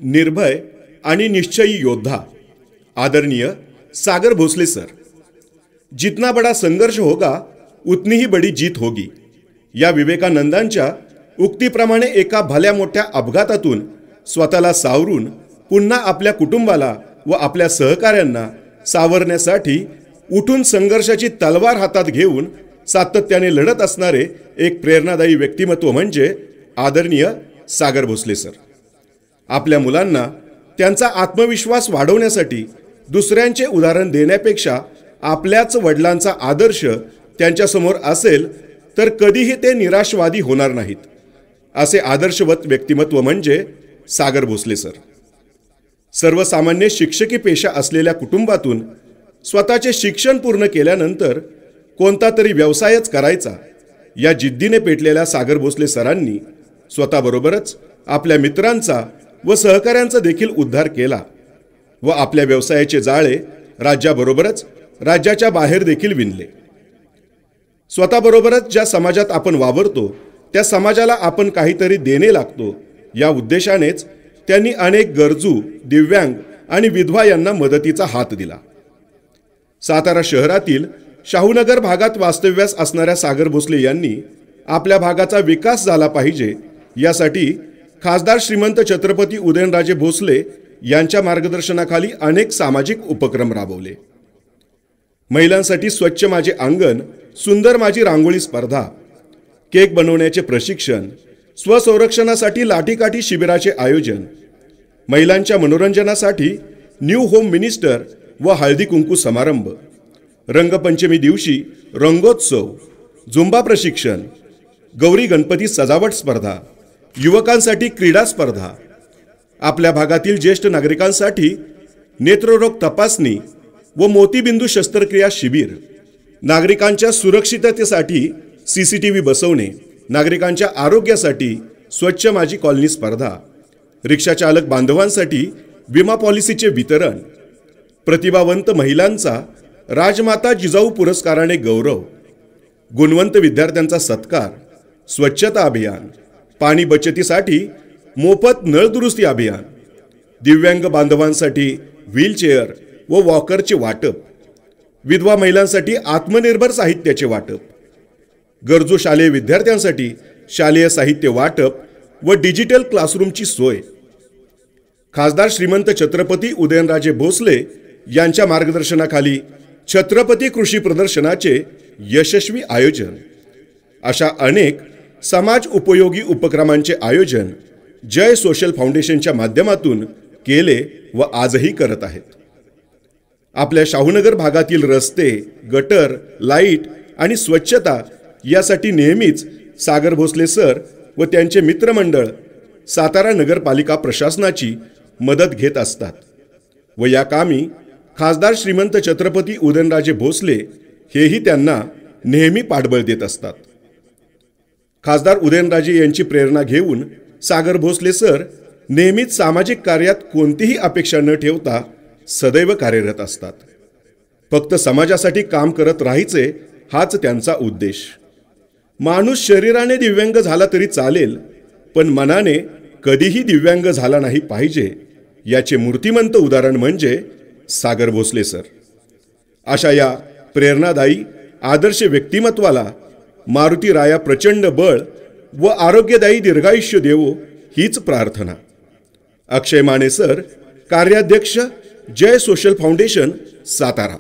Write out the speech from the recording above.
निर्भय आणि निश्चयी योद्धा आदरणीय सागर भोसले सर। जितना बड़ा संघर्ष होगा उतनी ही बड़ी जीत होगी या विवेकानंदांच्या उक्तीप्रमाणे एका भल्या मोठ्या अपघातातून स्वतःला सावरून पुन्हा आपल्या कुटुंबाला व आपल्या सहकाऱ्यांना सावरण्यासाठी उठून संघर्षाची तलवार हातात घेऊन सातत्याने लढत असणारे एक प्रेरणादायी व्यक्तिमत्व म्हणजे आदरणीय सागर भोसले सर। आपल्या मुलांना त्यांचा आत्मविश्वास वाढवण्यासाठी दुसऱ्यांचे उदाहरण देण्यापेक्षा आपल्याच वडिलांचा आदर्श त्यांच्यासमोर असेल तर कधीही ते निराशवादी होणार नाहीत, असे आदर्शवत व्यक्तिमत्व म्हणजे सागर भोसले सर। सर्वसामान्य शिक्षकी पेशा असलेल्या कुटुंबातून स्वतःचे शिक्षण पूर्ण केल्यानंतर कोणता तरी व्यवसायच करायचा या जिद्दीने पेटलेल्या सागर भोसले सरांनी स्वतःबरोबरच आपल्या मित्रांचा व सहकाऱ्यांचा देखील उद्धार केला व आपल्या व्यवसायाचे जाळे राज्याबरोबरच राज्याच्या बाहेर देखील विणले। स्वतःबरोबरच ज्या समाजात आपण वावरतो त्या समाजाला आपण काहीतरी देणे लागतो या उद्देशानेच त्यांनी अनेक गरजू, दिव्यांग आणि विधवा यांना मदतीचा हात दिला। सातारा शहरातील शाहूनगर भागात वास्तव्यास असणाऱ्या सागर भोसले यांनी आपल्या भागाचा विकास झाला पाहिजे यासाठी खासदार श्रीमंत छत्रपती उदयनराजे भोसले यांच्या मार्गदर्शनाखाली अनेक सामाजिक उपक्रम राबवले। महिलांसाठी स्वच्छ माझे अंगण, सुंदर माझी रांगोळी स्पर्धा, केक बनवण्याचे प्रशिक्षण, स्वसंरक्षणासाठी लाठीकाठी शिबिराचे आयोजन, महिलांच्या मनोरंजनासाठी न्यू होम मिनिस्टर व हळदी कुंकू समारंभ, रंगपंचमी दिवशी रंगोत्सव, झुंबा प्रशिक्षण, गौरी गणपती सजावट स्पर्धा, युवकांसाठी क्रीडा स्पर्धा, आपल्या भागातील ज्येष्ठ नागरिकांसाठी नेत्ररोग तपासणी व मोतीबिंदू शस्त्रक्रिया शिबिर, नागरिकांच्या सुरक्षिततेसाठी CCTV बसवणे, नागरिकांच्या आरोग्यासाठी स्वच्छ माझी कॉलनी स्पर्धा, रिक्षा चालक बांधवांसाठी विमा पॉलिसीचे वितरण, प्रतिभावंत महिलांचा राजमाता जिजाऊ पुरस्काराने गौरव, गुणवंत विद्यार्थ्यांचा सत्कार, स्वच्छता अभियान, पाणी बचतीसाठी मोफत नळ दुरुस्ती अभियान, दिव्यांग बांधवांसाठी व्हीलचेअर व वॉकरचे वाटप, विधवा महिलांसाठी आत्मनिर्भर साहित्याचे वाटप, गरजू शालेय विद्यार्थ्यांसाठी शालेय साहित्य वाटप व डिजिटल क्लासरूमची सोय। खासदार श्रीमंत छत्रपती उदयनराजे भोसले यांच्या मार्गदर्शनाखाली छत्रपती कृषी प्रदर्शनाचे यशस्वी आयोजन, अशा अनेक समाज उपयोगी उपक्रमांचे आयोजन जय सोशल फाउंडेशनच्या माध्यमातून केले व आजही करत आहेत। आपल्या शाहूनगर भागातील रस्ते, गटर, लाईट आणि स्वच्छता यासाठी नेहमीच सागर भोसले सर व त्यांचे मित्रमंडळ सातारा नगरपालिका प्रशासनाची मदत घेत असतात व या कामी खासदार श्रीमंत छत्रपती उदयनराजे भोसले हेही त्यांना नेहमी पाठबळ देत असतात। खासदार उदयनराजे यांची प्रेरणा घेऊन सागर भोसले सर नेहमीच सामाजिक कार्यात कोणतीही अपेक्षा न ठेवता सदैव कार्यरत असतात। फक्त समाजासाठी काम करत राहायचे हाच त्यांचा उद्देश। माणूस शरीराने दिव्यांग झाला तरी चालेल, पण मनाने कधीही दिव्यांग झाला नाही पाहिजे याचे मूर्तिमंत उदाहरण म्हणजे सागर भोसले सर। अशा या प्रेरणादायी आदर्श व्यक्तिमत्वाला मारुती राया प्रचंड बळ व आरोग्यदायी दीर्घायुष्य देवो हीच प्रार्थना। अक्षय माने सर, कार्याध्यक्ष, जय सोशल फाउंडेशन, सातारा।